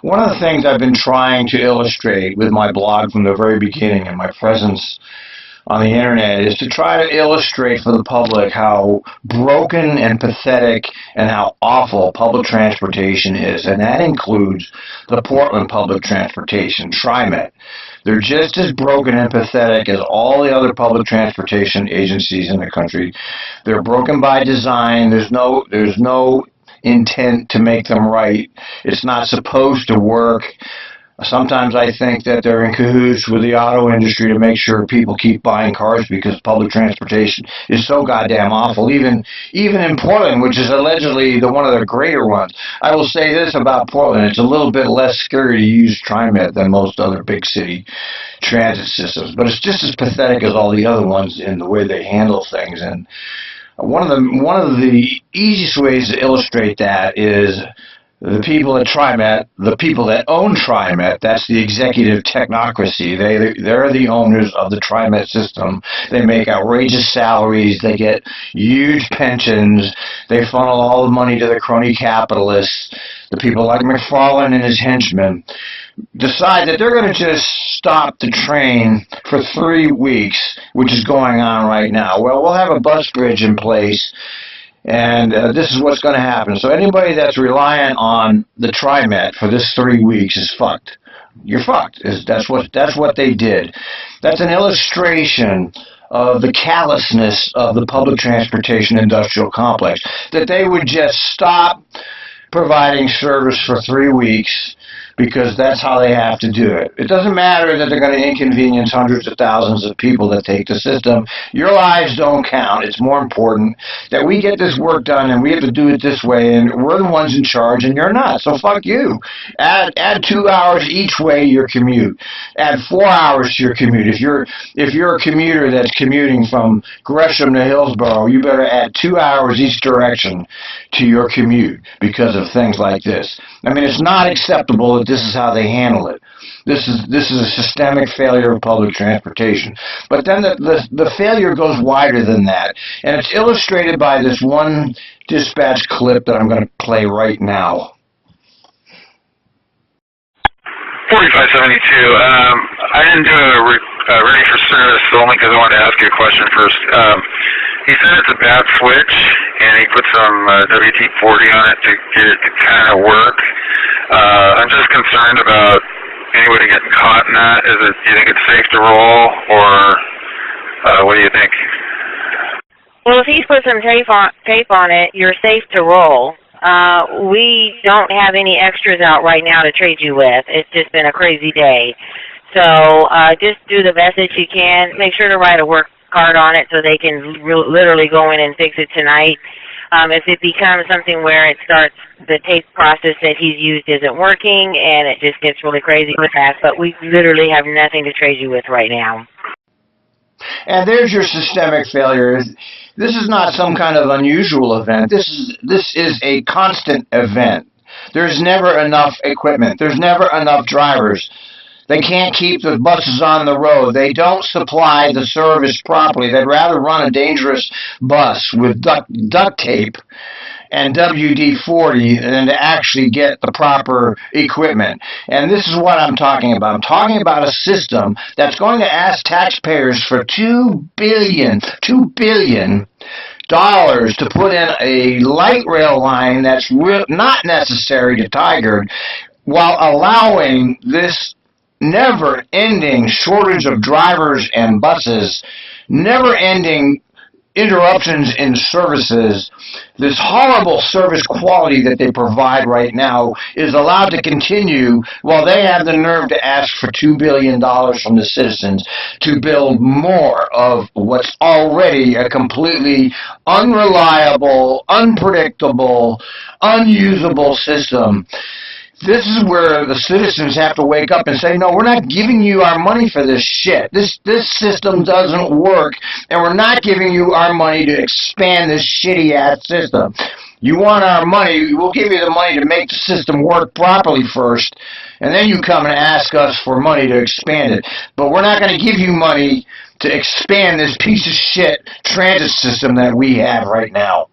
One of the things I've been trying to illustrate with my blog from the very beginning and my presence on the internet is to try to illustrate for the public how broken and pathetic and how awful public transportation is. And that includes the Portland public transportation, Trimet. They're just as broken and pathetic as all the other public transportation agencies in the country. They're broken by design. There's no intent to make them right. It's not supposed to work. Sometimes I think that they're in cahoots with the auto industry to make sure people keep buying cars because public transportation is so goddamn awful. Even in Portland, which is allegedly one of the greater ones. I will say this about Portland: it's a little bit less scary to use Trimet than most other big city transit systems, but it's just as pathetic as all the other ones in the way they handle things. And one of the easiest ways to illustrate that is the people at Trimet, the people that own Trimet, that's the executive technocracy. They're the owners of the Trimet system. They make outrageous salaries. They get huge pensions. They funnel all the money to the crony capitalists. The people like McFarlane and his henchmen decide that they're going to just stop the train for 3 weeks, which is going on right now. Well, we'll have a bus bridge in place, and this is what's going to happen. So anybody that's reliant on the Trimet for this 3 weeks is fucked. You're fucked. That's what they did. That's an illustration of the callousness of the public transportation industrial complex, that they would just stop providing service for 3 weeks because that's how they have to do it. It doesn't matter that they're going to inconvenience hundreds of thousands of people that take the system. Your lives don't count. It's more important that we get this work done, and we have to do it this way, and we're the ones in charge, and you're not. So fuck you. Add 2 hours each way to your commute. Add 4 hours to your commute. If you're a commuter that's commuting from Gresham to Hillsborough, you better add 2 hours each direction to your commute because of things like this. I mean, it's not acceptable that this is how they handle it. This is a systemic failure of public transportation. But then the failure goes wider than that, and it's illustrated by this one dispatch clip that I'm going to play right now. 4572. I didn't do a ready for service only because I wanted to ask you a question first. He said it's a bad switch, and he put some WT-40 on it to get it to kind of work. I'm just concerned about anybody getting caught in that. Do you think it's safe to roll, or what do you think? Well, if he's put some tape on it, you're safe to roll. We don't have any extras out right now to trade you with. It's just been a crazy day. So just do the best that you can. Make sure to write a work card on it so they can literally go in and fix it tonight. If it becomes something where it starts, the tape process that he's used isn't working and it just gets really crazy with that, but we literally have nothing to trade you with right now. And there's your systemic failure. This is not some kind of unusual event. This is a constant event. There's never enough equipment. There's never enough drivers. They can't keep the buses on the road. They don't supply the service properly. They'd rather run a dangerous bus with duct tape and WD-40 than to actually get the proper equipment. And this is what I'm talking about. I'm talking about a system that's going to ask taxpayers for $2 billion to put in a light rail line that's not necessary to Tigard, while allowing this never-ending shortage of drivers and buses, never-ending interruptions in services. This horrible service quality that they provide right now is allowed to continue while they have the nerve to ask for $2 billion from the citizens to build more of what's already a completely unreliable, unpredictable, unusable system. This is where the citizens have to wake up and say, no, we're not giving you our money for this shit. This system doesn't work, and we're not giving you our money to expand this shitty-ass system. You want our money, we'll give you the money to make the system work properly first, and then you come and ask us for money to expand it. But we're not going to give you money to expand this piece of shit transit system that we have right now.